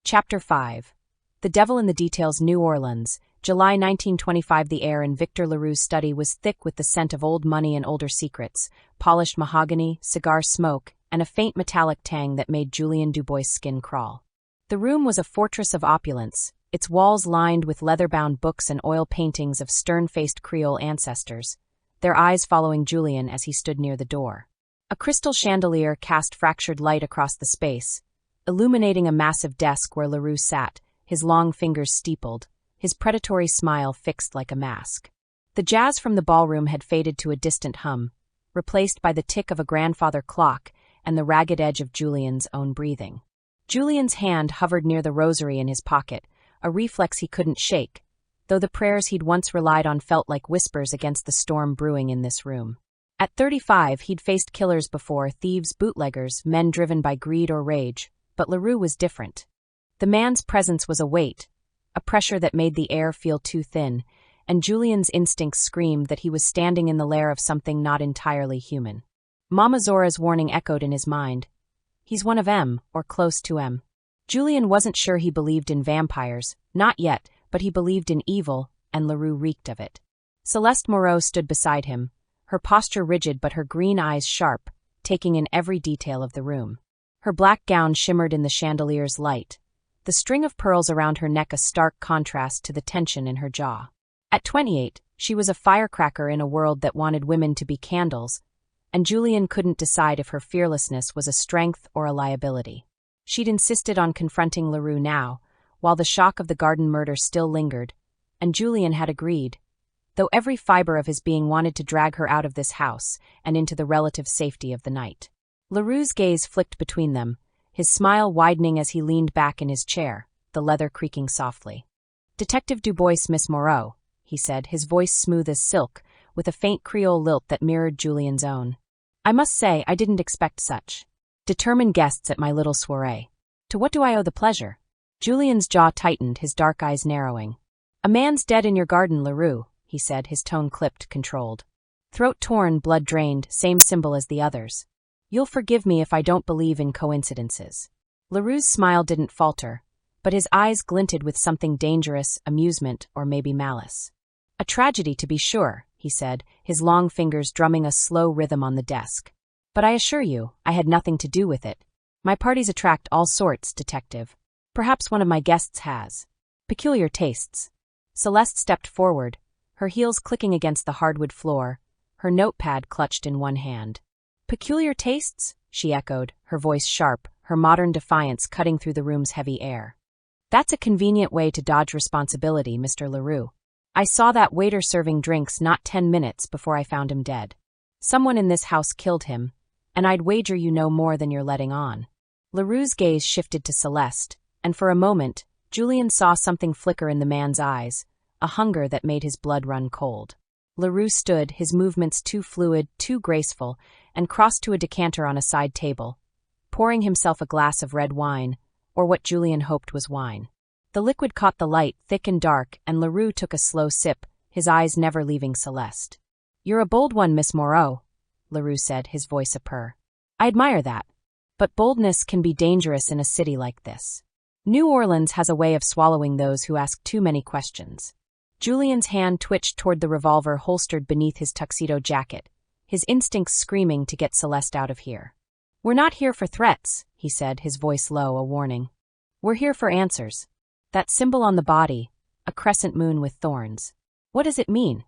Chapter 5. The Devil in the Details. New Orleans, July 1925. The air in Victor Leroux's study was thick with the scent of old money and older secrets, polished mahogany, cigar smoke, and a faint metallic tang that made Julien Dubois' skin crawl. The room was a fortress of opulence, its walls lined with leather-bound books and oil paintings of stern-faced Creole ancestors, their eyes following Julien as he stood near the door. A crystal chandelier cast fractured light across the space, illuminating a massive desk where Leroux sat, his long fingers steepled, his predatory smile fixed like a mask. The jazz from the ballroom had faded to a distant hum, replaced by the tick of a grandfather clock and the ragged edge of Julien's own breathing. Julien's hand hovered near the rosary in his pocket, a reflex he couldn't shake, though the prayers he'd once relied on felt like whispers against the storm brewing in this room. At 35, he'd faced killers before, thieves, bootleggers, men driven by greed or rage, but Leroux was different. The man's presence was a weight, a pressure that made the air feel too thin, and Julien's instincts screamed that he was standing in the lair of something not entirely human. Mama Zora's warning echoed in his mind. He's one of M, or close to M. Julien wasn't sure he believed in vampires, not yet, but he believed in evil, and Leroux reeked of it. Celeste Moreau stood beside him, her posture rigid but her green eyes sharp, taking in every detail of the room. Her black gown shimmered in the chandelier's light, the string of pearls around her neck a stark contrast to the tension in her jaw. At 28, she was a firecracker in a world that wanted women to be candles, and Julien couldn't decide if her fearlessness was a strength or a liability. She'd insisted on confronting Leroux now, while the shock of the garden murder still lingered, and Julien had agreed, though every fiber of his being wanted to drag her out of this house and into the relative safety of the night. Leroux's gaze flicked between them, his smile widening as he leaned back in his chair, the leather creaking softly. "Detective Dubois, Miss Moreau," he said, his voice smooth as silk, with a faint Creole lilt that mirrored Julien's own. "I must say I didn't expect such determined guests at my little soirée. To what do I owe the pleasure?" Julien's jaw tightened, his dark eyes narrowing. "A man's dead in your garden, Leroux," he said, his tone clipped, controlled. Throat torn, blood drained, same symbol as the others. "You'll forgive me if I don't believe in coincidences." Leroux's smile didn't falter, but his eyes glinted with something dangerous, amusement, or maybe malice. "A tragedy, to be sure," he said, his long fingers drumming a slow rhythm on the desk. "But I assure you, I had nothing to do with it. My parties attract all sorts, detective. Perhaps one of my guests has peculiar tastes." Celeste stepped forward, her heels clicking against the hardwood floor, her notepad clutched in one hand. "Peculiar tastes?" she echoed, her voice sharp, her modern defiance cutting through the room's heavy air. "That's a convenient way to dodge responsibility, Mr. Leroux. I saw that waiter serving drinks not 10 minutes before I found him dead. Someone in this house killed him, and I'd wager you know more than you're letting on." Leroux's gaze shifted to Celeste, and for a moment, Julien saw something flicker in the man's eyes, a hunger that made his blood run cold. Leroux stood, his movements too fluid, too graceful, and crossed to a decanter on a side table, pouring himself a glass of red wine, or what Julien hoped was wine. The liquid caught the light, thick and dark, and Leroux took a slow sip, his eyes never leaving Celeste. "You're a bold one, Miss Moreau," Leroux said, his voice a purr. "I admire that. But boldness can be dangerous in a city like this. New Orleans has a way of swallowing those who ask too many questions." Julien's hand twitched toward the revolver holstered beneath his tuxedo jacket, his instincts screaming to get Celeste out of here. "We're not here for threats," he said, his voice low, a warning. "We're here for answers. That symbol on the body, a crescent moon with thorns. What does it mean?"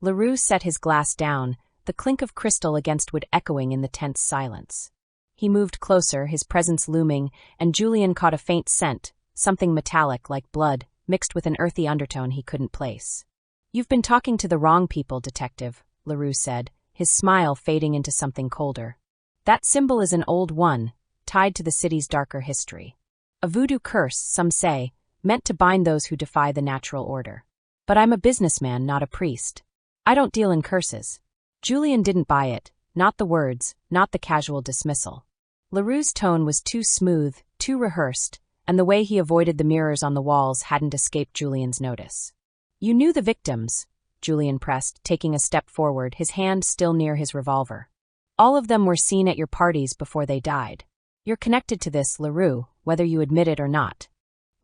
Leroux set his glass down, the clink of crystal against wood echoing in the tense silence. He moved closer, his presence looming, and Julien caught a faint scent, something metallic like blood, mixed with an earthy undertone he couldn't place. "You've been talking to the wrong people, detective," Leroux said, his smile fading into something colder. "That symbol is an old one, tied to the city's darker history. A voodoo curse, some say, meant to bind those who defy the natural order. But I'm a businessman, not a priest. I don't deal in curses." Julien didn't buy it, not the words, not the casual dismissal. Leroux's tone was too smooth, too rehearsed, and the way he avoided the mirrors on the walls hadn't escaped Julien's notice. "You knew the victims," Julien pressed, taking a step forward, his hand still near his revolver. "All of them were seen at your parties before they died. You're connected to this, Leroux, whether you admit it or not."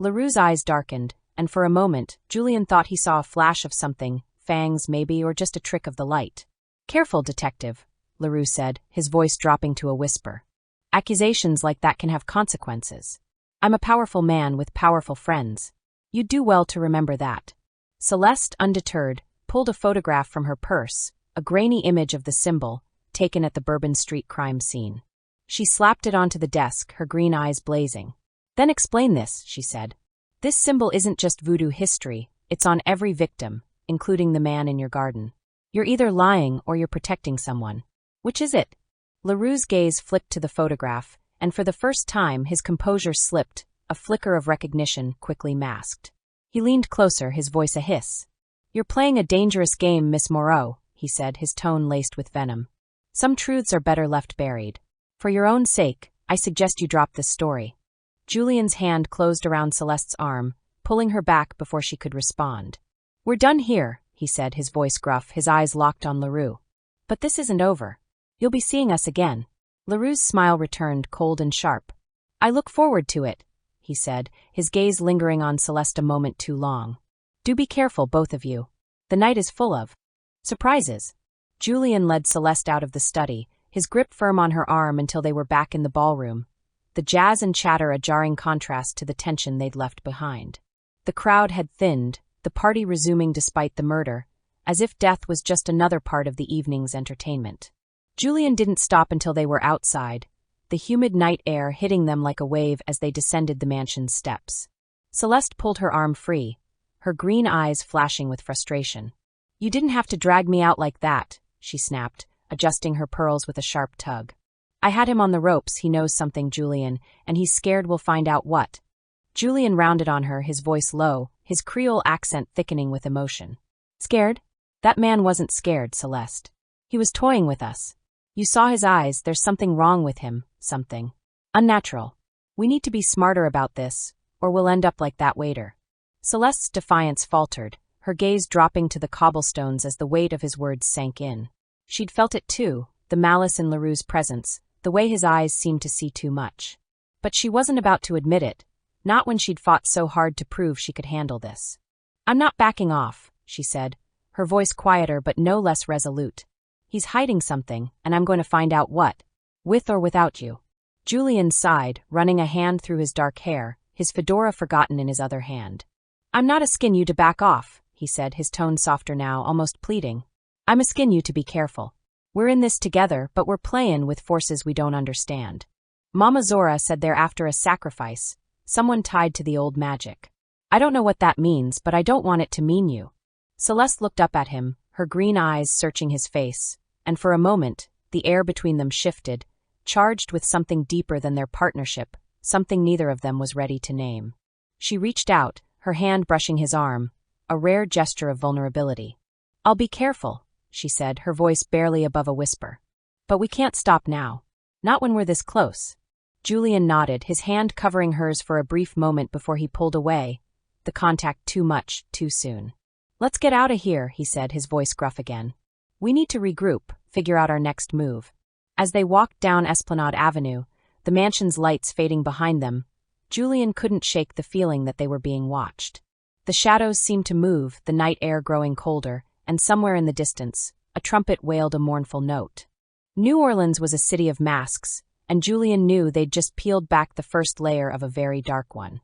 LaRue's eyes darkened, and for a moment, Julian thought he saw a flash of something, fangs maybe, or just a trick of the light. "Careful, detective," LaRue said, his voice dropping to a whisper. "Accusations like that can have consequences. I'm a powerful man with powerful friends. You'd do well to remember that." Celeste, undeterred, pulled a photograph from her purse, a grainy image of the symbol, taken at the Bourbon Street crime scene. She slapped it onto the desk, her green eyes blazing. "Then explain this," she said. "This symbol isn't just voodoo history, it's on every victim, including the man in your garden. You're either lying or you're protecting someone. Which is it?" LaRue's gaze flicked to the photograph, and for the first time his composure slipped, a flicker of recognition quickly masked. He leaned closer, his voice a hiss. "You're playing a dangerous game, Miss Moreau," he said, his tone laced with venom. "Some truths are better left buried. For your own sake, I suggest you drop this story." Julian's hand closed around Celeste's arm, pulling her back before she could respond. "We're done here," he said, his voice gruff, his eyes locked on LaRue. "But this isn't over. You'll be seeing us again." LaRue's smile returned, cold and sharp. "I look forward to it," he said, his gaze lingering on Celeste a moment too long. "Do be careful, both of you. The night is full of surprises." Julian led Celeste out of the study, his grip firm on her arm until they were back in the ballroom, the jazz and chatter a jarring contrast to the tension they'd left behind. The crowd had thinned, the party resuming despite the murder, as if death was just another part of the evening's entertainment. Julian didn't stop until they were outside, the humid night air hitting them like a wave as they descended the mansion's steps. Celeste pulled her arm free, her green eyes flashing with frustration. "You didn't have to drag me out like that," she snapped, adjusting her pearls with a sharp tug. "I had him on the ropes, he knows something, Julian, and he's scared we'll find out what." Julian rounded on her, his voice low, his Creole accent thickening with emotion. "Scared? That man wasn't scared, Celeste. He was toying with us. You saw his eyes, there's something wrong with him, something unnatural. We need to be smarter about this, or we'll end up like that waiter." Celeste's defiance faltered, her gaze dropping to the cobblestones as the weight of his words sank in. She'd felt it too, the malice in LaRue's presence, the way his eyes seemed to see too much. But she wasn't about to admit it, not when she'd fought so hard to prove she could handle this. "I'm not backing off," she said, her voice quieter but no less resolute. "He's hiding something, and I'm going to find out what, with or without you." Julian sighed, running a hand through his dark hair, his fedora forgotten in his other hand. "I'm not asking you to back off," he said, his tone softer now, almost pleading. "I'm asking you to be careful. We're in this together, but we're playing with forces we don't understand. Mama Zora said they're after a sacrifice, someone tied to the old magic. I don't know what that means, but I don't want it to mean you." Celeste looked up at him, her green eyes searching his face, and for a moment, the air between them shifted, charged with something deeper than their partnership, something neither of them was ready to name. She reached out, her hand brushing his arm, a rare gesture of vulnerability. "I'll be careful," she said, her voice barely above a whisper. "But we can't stop now. Not when we're this close." Julian nodded, his hand covering hers for a brief moment before he pulled away, the contact too much, too soon. "Let's get out of here," he said, his voice gruff again. "We need to regroup, figure out our next move." As they walked down Esplanade Avenue, the mansion's lights fading behind them, Julian couldn't shake the feeling that they were being watched. The shadows seemed to move, the night air growing colder, and somewhere in the distance, a trumpet wailed a mournful note. New Orleans was a city of masks, and Julian knew they'd just peeled back the first layer of a very dark one.